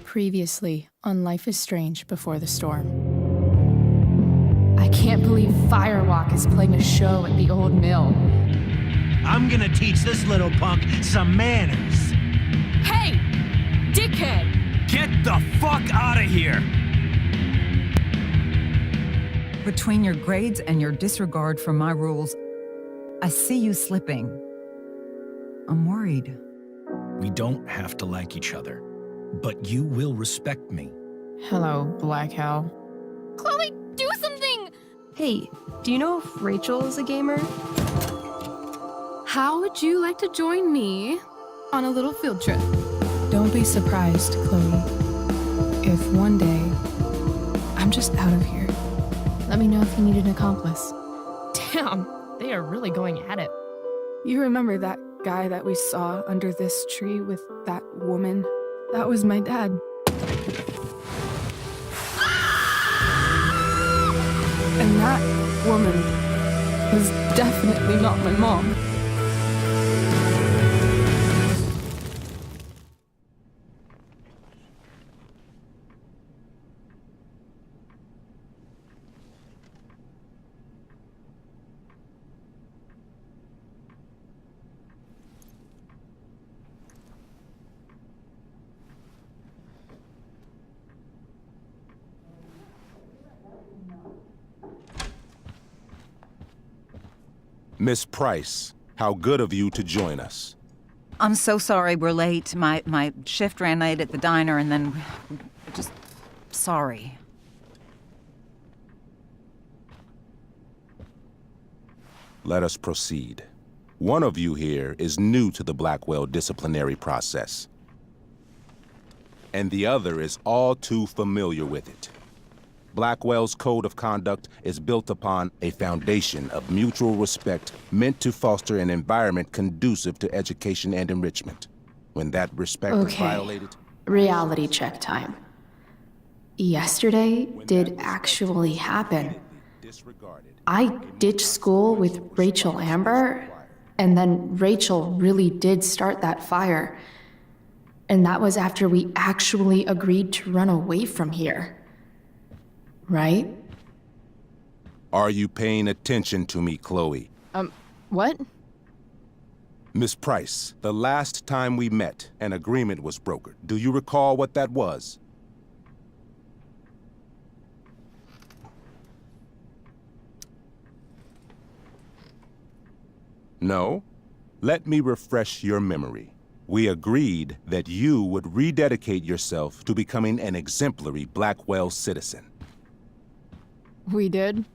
Previously on Life is Strange Before the Storm. I can't believe Firewalk is playing a show at the old mill. I'm gonna teach this little punk some manners. Hey! Dickhead! Get the fuck out of here! Between your grades and your disregard for my rules, I see you slipping. I'm worried. We don't have to like each other, but you will respect me. Hello, Black Hell. Chloe, do something! Hey, do you know if Rachel is a gamer? How would you like to join me on a little field trip? Don't be surprised, Chloe, if one day I'm just out of here. Let me know if you need an accomplice. Damn, they are really going at it. You remember that guy that we saw under this tree with that woman? That was my dad. And that woman was definitely not my mom. Miss Price, how good of you to join us. I'm so sorry we're late. My shift ran late at the diner and then just sorry. Let us proceed. One of you here is new to the Blackwell disciplinary process, and the other is all too familiar with it. Blackwell's code of conduct is built upon a foundation of mutual respect meant to foster an environment conducive to education and enrichment. When that respect is violated... Reality check time. Yesterday did actually happen. I ditched school with Rachel Amber, and then Rachel really did start that fire. And that was after we actually agreed to run away from here. Right? Are you paying attention to me, Chloe? What? Miss Price, the last time we met, an agreement was brokered. Do you recall what that was? No? Let me refresh your memory. We agreed that you would rededicate yourself to becoming an exemplary Blackwell citizen. We did?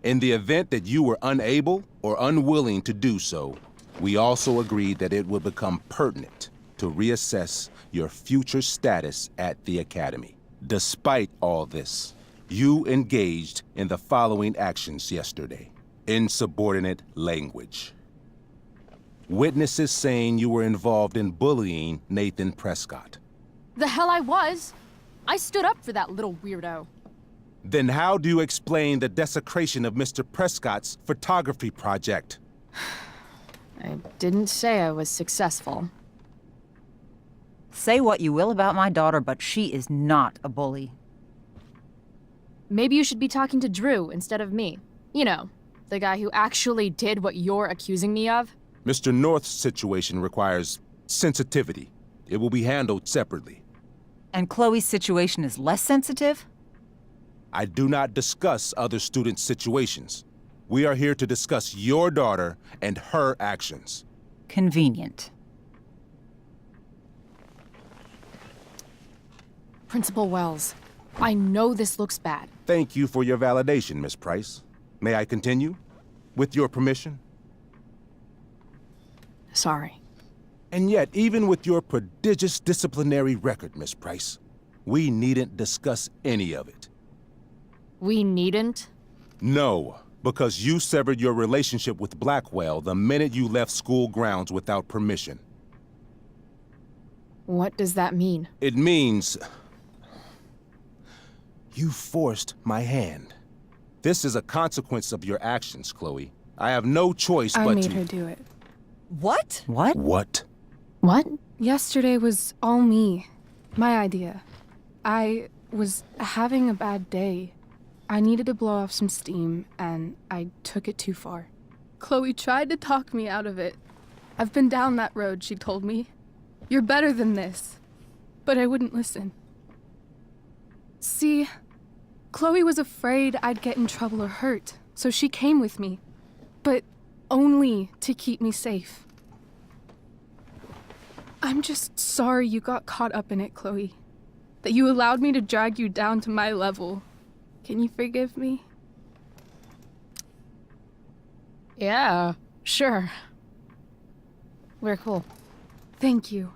In the event that you were unable or unwilling to do so, we also agreed that it would become pertinent to reassess your future status at the Academy. Despite all this, you engaged in the following actions yesterday. Insubordinate language. Witnesses saying you were involved in bullying Nathan Prescott. The hell I was! I stood up for that little weirdo. Then how do you explain the desecration of Mr. Prescott's photography project? I didn't say I was successful. Say what you will about my daughter, but she is not a bully. Maybe you should be talking to Drew instead of me. You know, the guy who actually did what you're accusing me of. Mr. North's situation requires sensitivity. It will be handled separately. And Chloe's situation is less sensitive? I do not discuss other students' situations. We are here to discuss your daughter and her actions. Convenient. Principal Wells, I know this looks bad. Thank you for your validation, Miss Price. May I continue? With your permission? Sorry. And yet, even with your prodigious disciplinary record, Miss Price, we needn't discuss any of it. We needn't? No, because you severed your relationship with Blackwell the minute you left school grounds without permission. What does that mean? It means you forced my hand. This is a consequence of your actions, Chloe. I have no choice I but made to... her do it. What? What? What? What? Yesterday was all me. My idea. I was having a bad day. I needed to blow off some steam, and I took it too far. Chloe tried to talk me out of it. I've been down that road, she told me. You're better than this. But I wouldn't listen. See, Chloe was afraid I'd get in trouble or hurt, so she came with me. But only to keep me safe. I'm just sorry you got caught up in it, Chloe. That you allowed me to drag you down to my level. Can you forgive me? Yeah, sure. We're cool. Thank you.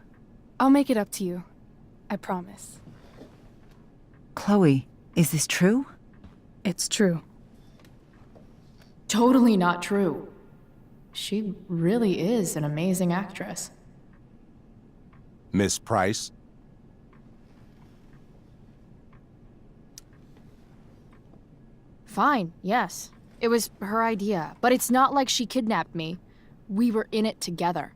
I'll make it up to you. I promise. Chloe, is this true? It's true. Totally not true. She really is an amazing actress. Miss Price? Fine, yes. It was her idea, but it's not like she kidnapped me. We were in it together.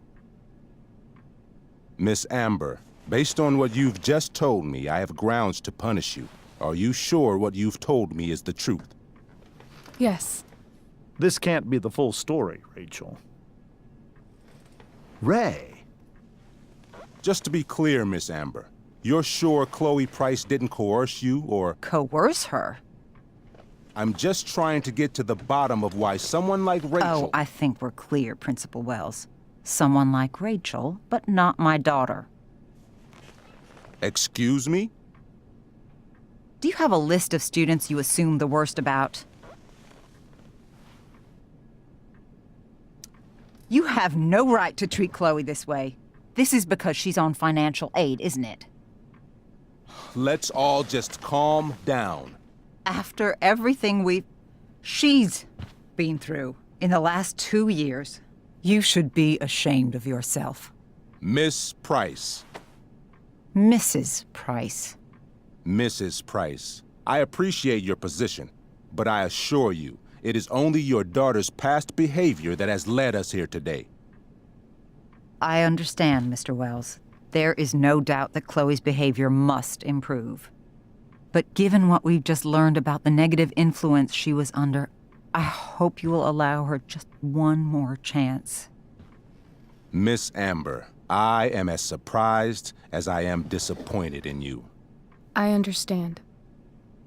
Miss Amber, based on what you've just told me, I have grounds to punish you. Are you sure what you've told me is the truth? Yes. This can't be the full story, Rachel. Ray. Just to be clear, Miss Amber, you're sure Chloe Price didn't coerce you, or... Coerce her? I'm just trying to get to the bottom of why someone like Rachel... Oh, I think we're clear, Principal Wells. Someone like Rachel, but not my daughter. Excuse me? Do you have a list of students you assume the worst about? You have no right to treat Chloe this way. This is because she's on financial aid, isn't it? Let's all just calm down. After everything she's been through in the last 2 years, you should be ashamed of yourself. Miss Price. Mrs. Price. Mrs. Price, I appreciate your position, but I assure you, it is only your daughter's past behavior that has led us here today. I understand, Mr. Wells. There is no doubt that Chloe's behavior must improve. But given what we've just learned about the negative influence she was under, I hope you will allow her just one more chance. Miss Amber, I am as surprised as I am disappointed in you. I understand.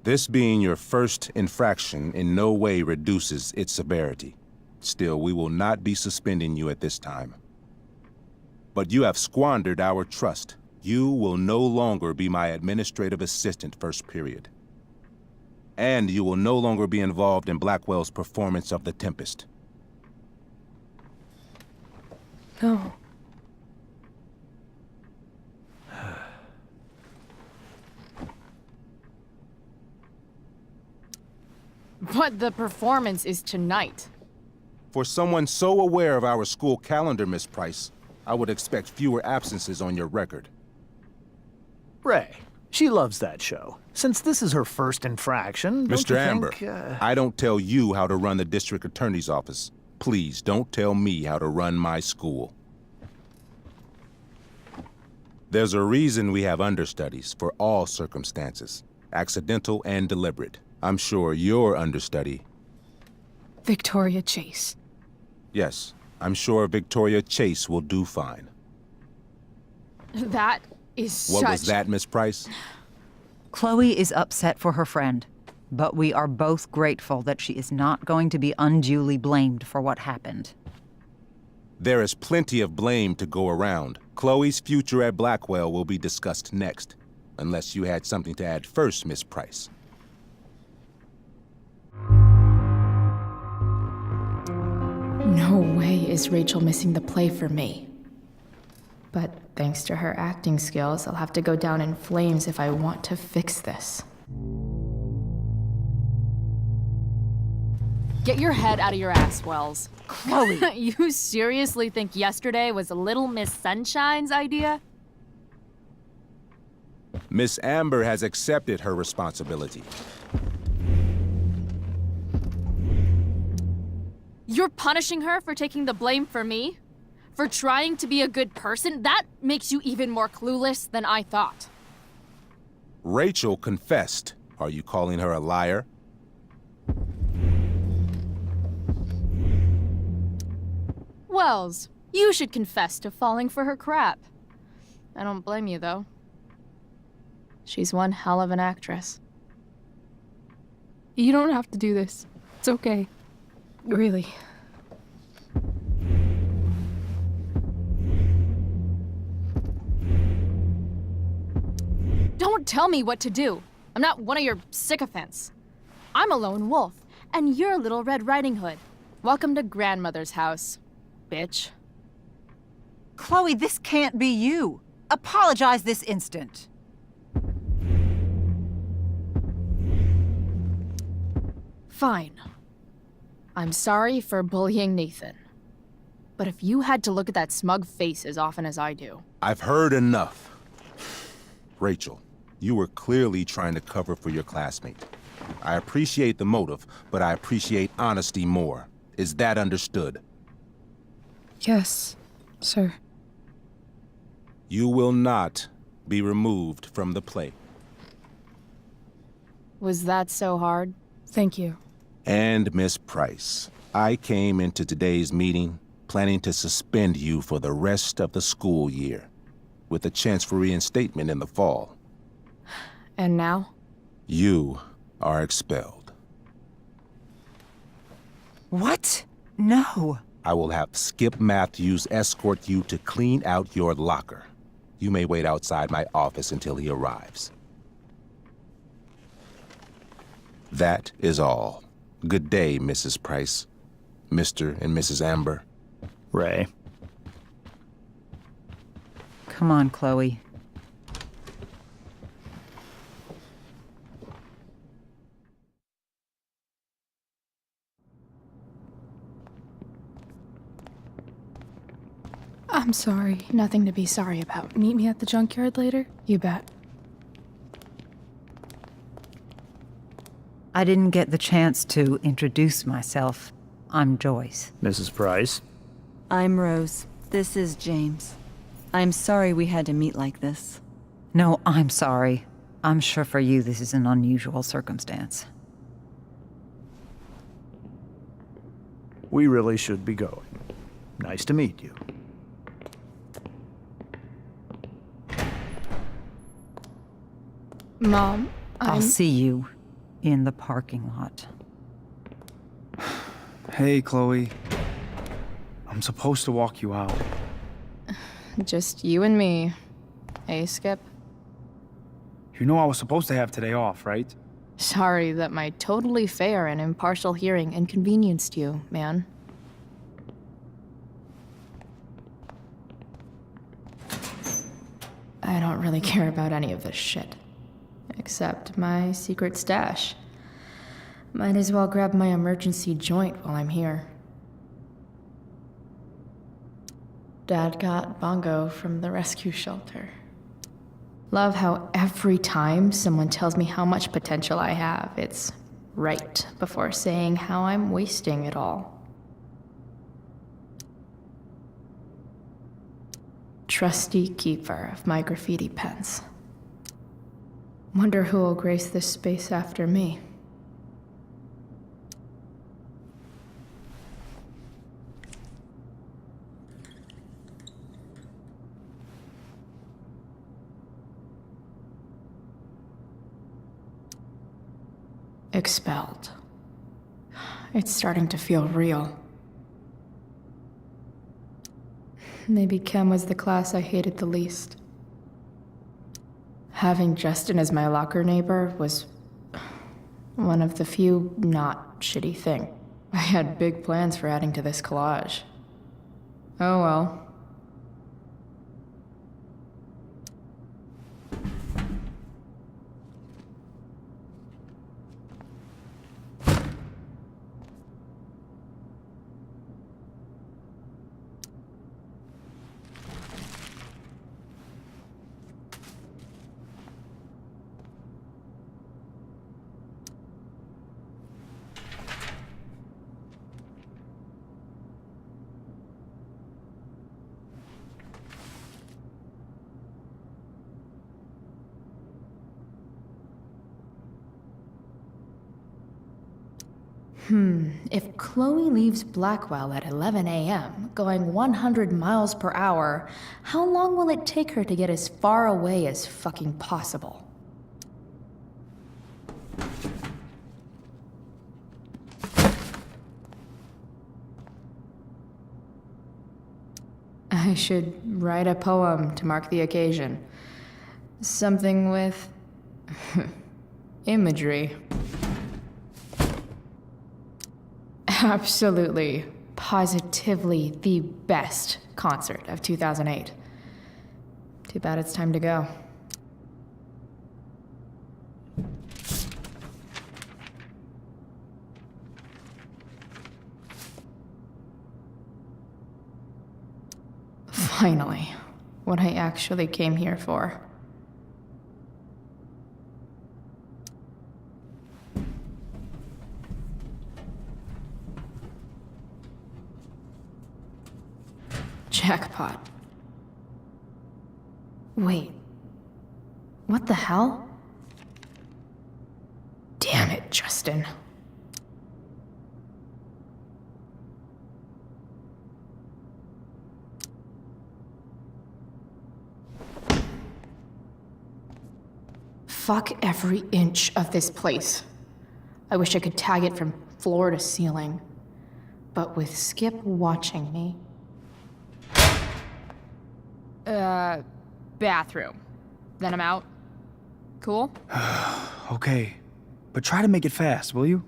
This being your first infraction in no way reduces its severity. Still, we will not be suspending you at this time. But you have squandered our trust. You will no longer be my administrative assistant first period. And you will no longer be involved in Blackwell's performance of The Tempest. No. But the performance is tonight. For someone so aware of our school calendar, Miss Price, I would expect fewer absences on your record. Ray. She loves that show. Since this is her first infraction, don't Mr. you Amber, think, I don't tell you how to run the district attorney's office. Please don't tell me how to run my school. There's a reason we have understudies for all circumstances, accidental and deliberate. I'm sure your understudy... Victoria Chase. Yes, I'm sure Victoria Chase will do fine. That is What such... was that, Miss Price? Chloe is upset for her friend, but we are both grateful that she is not going to be unduly blamed for what happened. There is plenty of blame to go around. Chloe's future at Blackwell will be discussed next. Unless you had something to add first, Miss Price. No way is Rachel missing the play for me. But thanks to her acting skills, I'll have to go down in flames if I want to fix this. Get your head out of your ass, Wells. Chloe! You seriously think yesterday was Little Miss Sunshine's idea? Miss Amber has accepted her responsibility. You're punishing her for taking the blame for me? For trying to be a good person? That makes you even more clueless than I thought. Rachel confessed. Are you calling her a liar? Wells, you should confess to falling for her crap. I don't blame you, though. She's one hell of an actress. You don't have to do this. It's okay. Really. Don't tell me what to do. I'm not one of your sycophants. I'm a lone wolf, and you're Little Red Riding Hood. Welcome to grandmother's house, bitch. Chloe, this can't be you. Apologize this instant. Fine. I'm sorry for bullying Nathan. But if you had to look at that smug face as often as I do... I've heard enough. Rachel, you were clearly trying to cover for your classmate. I appreciate the motive, but I appreciate honesty more. Is that understood? Yes, sir. You will not be removed from the play. Was that so hard? Thank you. And Miss Price, I came into today's meeting planning to suspend you for the rest of the school year, with a chance for reinstatement in the fall. And now? You are expelled. What? No. I will have Skip Matthews escort you to clean out your locker. You may wait outside my office until he arrives. That is all. Good day, Mrs. Price. Mr. and Mrs. Amber. Ray. Come on, Chloe. I'm sorry. Nothing to be sorry about. Meet me at the junkyard later? You bet. I didn't get the chance to introduce myself. I'm Joyce. Mrs. Price. I'm Rose. This is James. I'm sorry we had to meet like this. No, I'm sorry. I'm sure for you this is an unusual circumstance. We really should be going. Nice to meet you. Mom, I'll see you in the parking lot. Hey, Chloe. I'm supposed to walk you out. Just you and me. Hey, Skip. You know I was supposed to have today off, right? Sorry that my totally fair and impartial hearing inconvenienced you, man. I don't really care about any of this shit. Except my secret stash. Might as well grab my emergency joint while I'm here. Dad got Bongo from the rescue shelter. Love how every time someone tells me how much potential I have, it's right before saying how I'm wasting it all. Trusty keeper of my graffiti pens. Wonder who will grace this space after me. Expelled. It's starting to feel real. Maybe Chem was the class I hated the least. Having Justin as my locker neighbor was one of the few not shitty things. I had big plans for adding to this collage. Oh well. If Chloe leaves Blackwell at 11 a.m., going 100 miles per hour, how long will it take her to get as far away as fucking possible? I should write a poem to mark the occasion. Something with imagery. Absolutely, positively the best concert of 2008. Too bad it's time to go. Finally, what I actually came here for. Jackpot. Wait. What the hell? Damn it, Justin. Fuck every inch of this place. I wish I could tag it from floor to ceiling. But with Skip watching me... Bathroom. Then I'm out. Cool? Okay, but try to make it fast, will you?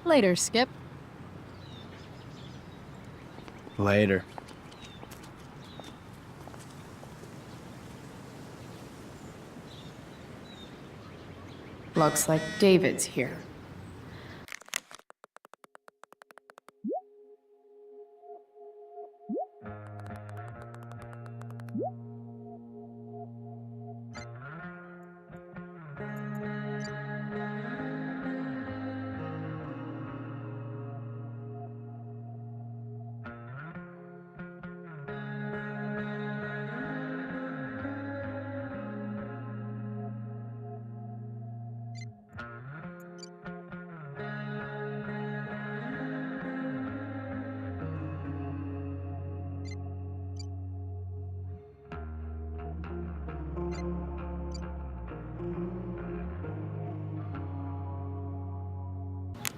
Later, Skip. Later. Looks like David's here.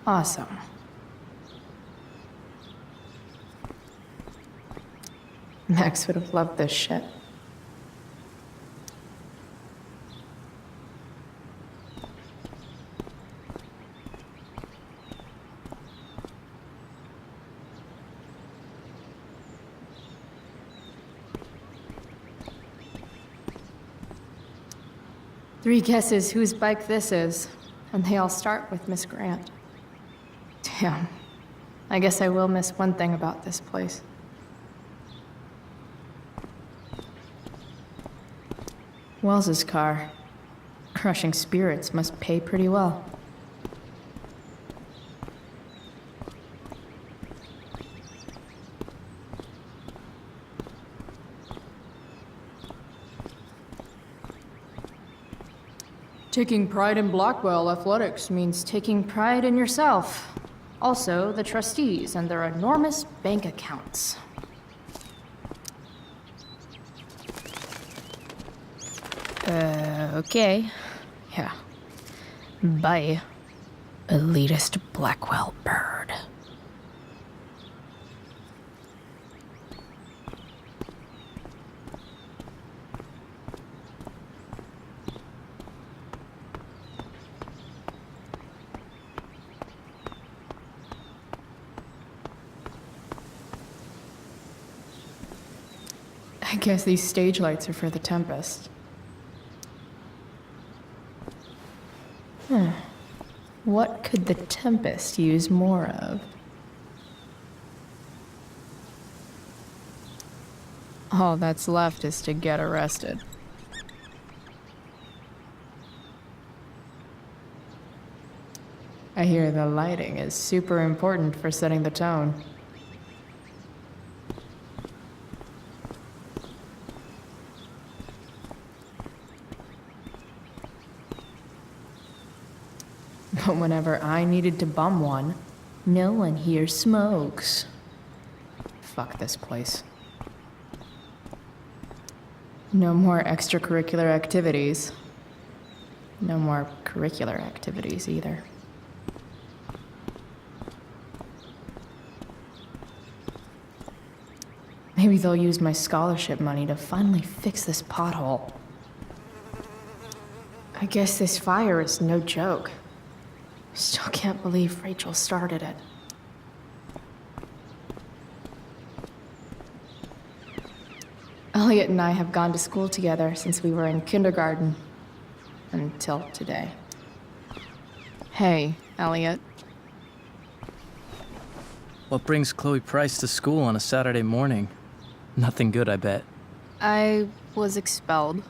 Awesome. Max would have loved this shit. Three guesses whose bike this is, and they all start with Miss Grant. Damn. I guess I will miss one thing about this place. Wells's car. Crushing spirits must pay pretty well. Taking pride in Blackwell athletics means taking pride in yourself. Also, the trustees and their enormous bank accounts. Okay. Yeah. Bye, elitist Blackwell bird. I guess these stage lights are for the Tempest. What could the Tempest use more of? All that's left is to get arrested. I hear the lighting is super important for setting the tone. But whenever I needed to bum one, no one here smokes. Fuck this place. No more extracurricular activities. No more curricular activities either. Maybe they'll use my scholarship money to finally fix this pothole. I guess this fire is no joke. Still can't believe Rachel started it. Elliot and I have gone to school together since we were in kindergarten. Until today. Hey, Elliot. What brings Chloe Price to school on a Saturday morning? Nothing good, I bet. I was expelled.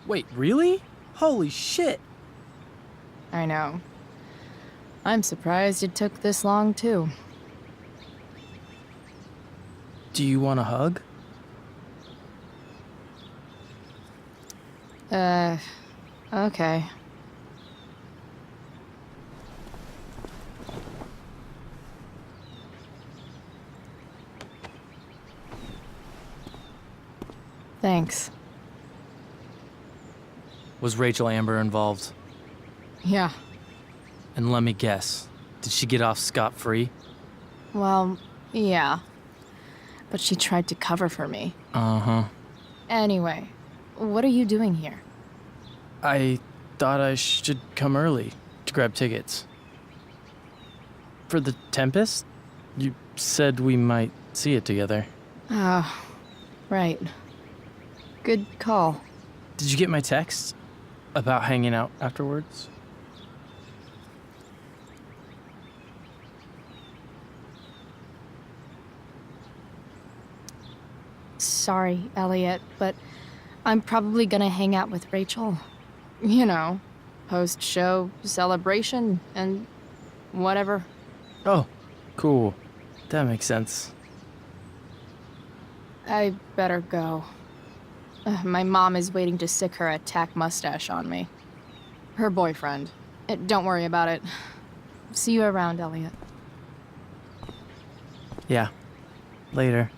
Wait, really? Holy shit! I know. I'm surprised it took this long, too. Do you want a hug? Okay. Thanks. Was Rachel Amber involved? Yeah. And let me guess, did she get off scot-free? Well, yeah. But she tried to cover for me. Uh-huh. Anyway, what are you doing here? I thought I should come early to grab tickets. For the Tempest? You said we might see it together. Oh, right. Good call. Did you get my text about hanging out afterwards? Sorry, Elliot, but I'm probably gonna hang out with Rachel. You know, post-show celebration and whatever. Oh, cool. That makes sense. I better go. My mom is waiting to sick her attack mustache on me. Her boyfriend. Don't worry about it. See you around, Elliot. Yeah. Later.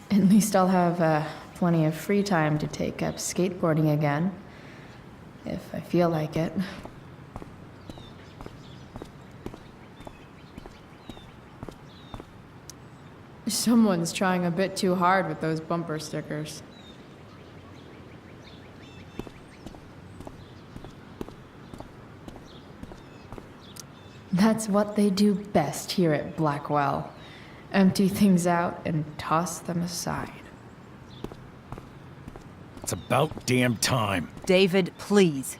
At least I'll have plenty of free time to take up skateboarding again, if I feel like it. Someone's trying a bit too hard with those bumper stickers. That's what they do best here at Blackwell. Empty things out and toss them aside. It's about damn time. David, please.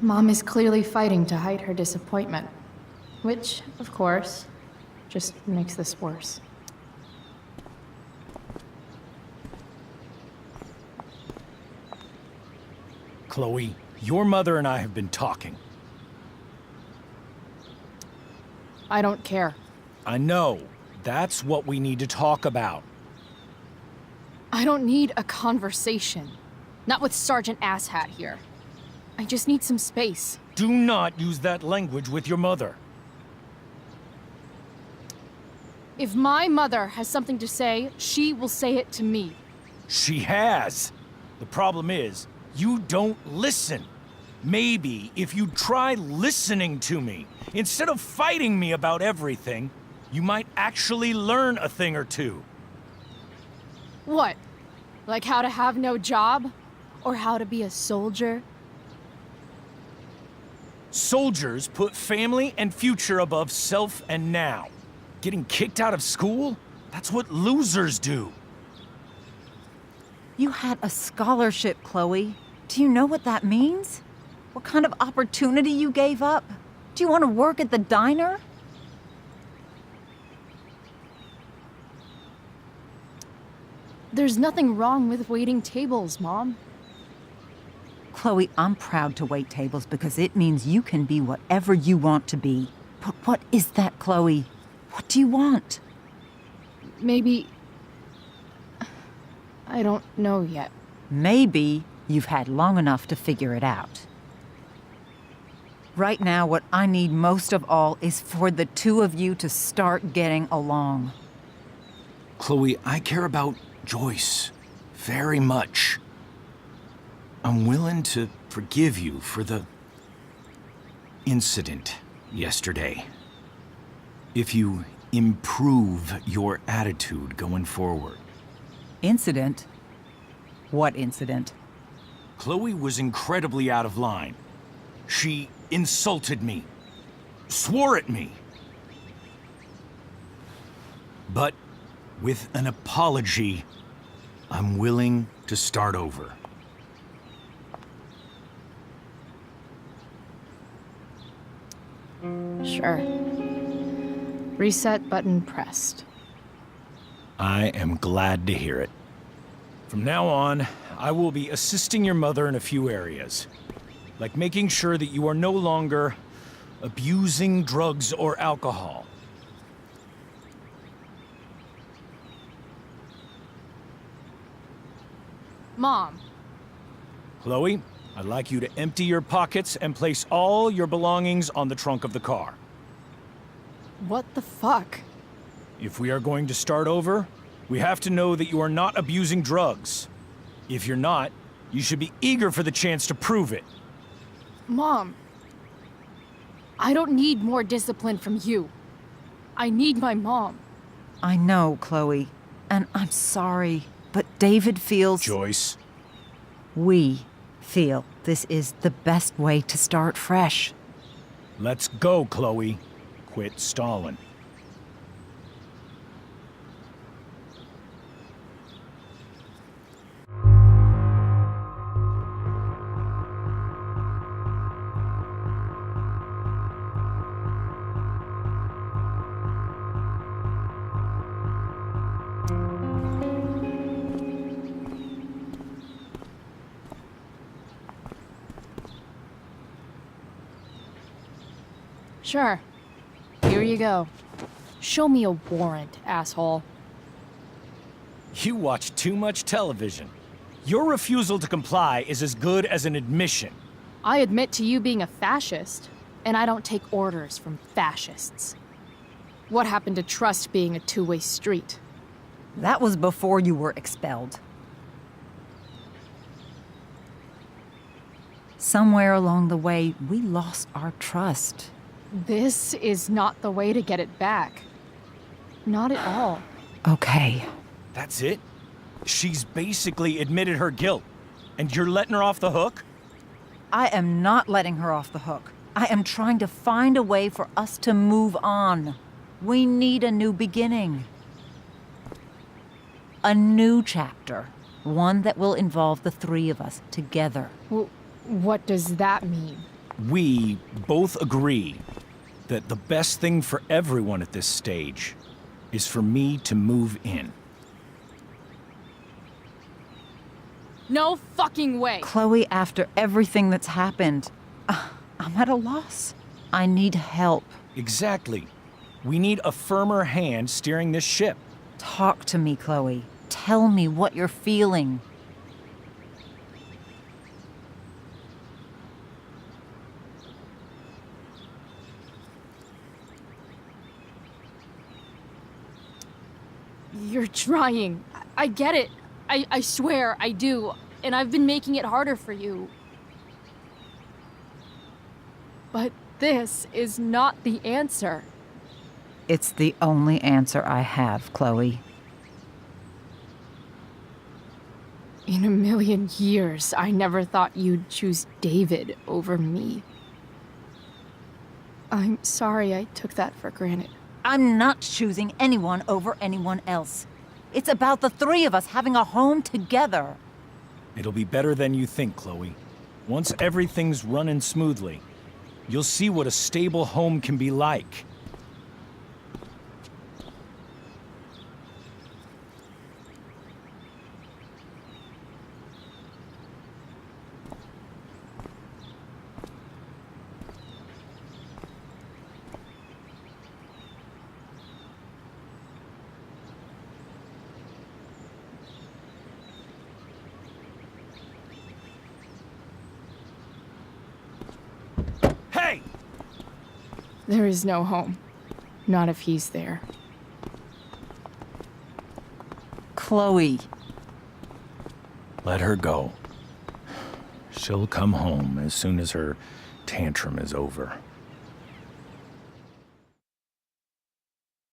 Mom is clearly fighting to hide her disappointment, which, of course, just makes this worse. Chloe, your mother and I have been talking. I don't care. I know. That's what we need to talk about. I don't need a conversation. Not with Sergeant Asshat here. I just need some space. Do not use that language with your mother. If my mother has something to say, she will say it to me. She has. The problem is, you don't listen. Maybe if you try listening to me, instead of fighting me about everything, you might actually learn a thing or two. What? Like how to have no job? Or how to be a soldier? Soldiers put family and future above self and now. Getting kicked out of school? That's what losers do. You had a scholarship, Chloe. Do you know what that means? What kind of opportunity you gave up? Do you want to work at the diner? There's nothing wrong with waiting tables, Mom. Chloe, I'm proud to wait tables because it means you can be whatever you want to be. But what is that, Chloe? What do you want? Maybe... I don't know yet. Maybe you've had long enough to figure it out. Right now, what I need most of all is for the two of you to start getting along. Chloe, I care about Joyce very much. I'm willing to forgive you for the incident yesterday. If you improve your attitude going forward. Incident? What incident? Chloe was incredibly out of line. She insulted me, swore at me. But with an apology, I'm willing to start over. Sure. Reset button pressed. I am glad to hear it. From now on, I will be assisting your mother in a few areas, like making sure that you are no longer abusing drugs or alcohol. Mom. Chloe, I'd like you to empty your pockets and place all your belongings on the trunk of the car. What the fuck? If we are going to start over, we have to know that you are not abusing drugs. If you're not, you should be eager for the chance to prove it. Mom. I don't need more discipline from you. I need my mom. I know, Chloe, and I'm sorry, but David feels... Joyce. We feel this is the best way to start fresh. Let's go, Chloe. Quit stalling. Sure. Here you go. Show me a warrant, asshole. You watch too much television. Your refusal to comply is as good as an admission. I admit to you being a fascist, and I don't take orders from fascists. What happened to trust being a two-way street? That was before you were expelled. Somewhere along the way, we lost our trust. This is not the way to get it back. Not at all. Okay. That's it? She's basically admitted her guilt, and you're letting her off the hook? I am not letting her off the hook. I am trying to find a way for us to move on. We need a new beginning. A new chapter. One that will involve the three of us together. What does that mean? We both agree that the best thing for everyone at this stage is for me to move in. No fucking way! Chloe, after everything that's happened, I'm at a loss. I need help. Exactly. We need a firmer hand steering this ship. Talk to me, Chloe. Tell me what you're feeling. You're trying. I get it. I swear I do. And I've been making it harder for you. But this is not the answer. It's the only answer I have, Chloe. In a million years, I never thought you'd choose David over me. I'm sorry I took that for granted. I'm not choosing anyone over anyone else. It's about the three of us having a home together. It'll be better than you think, Chloe. Once everything's running smoothly, you'll see what a stable home can be like. There is no home. Not if he's there. Chloe. Let her go. She'll come home as soon as her tantrum is over.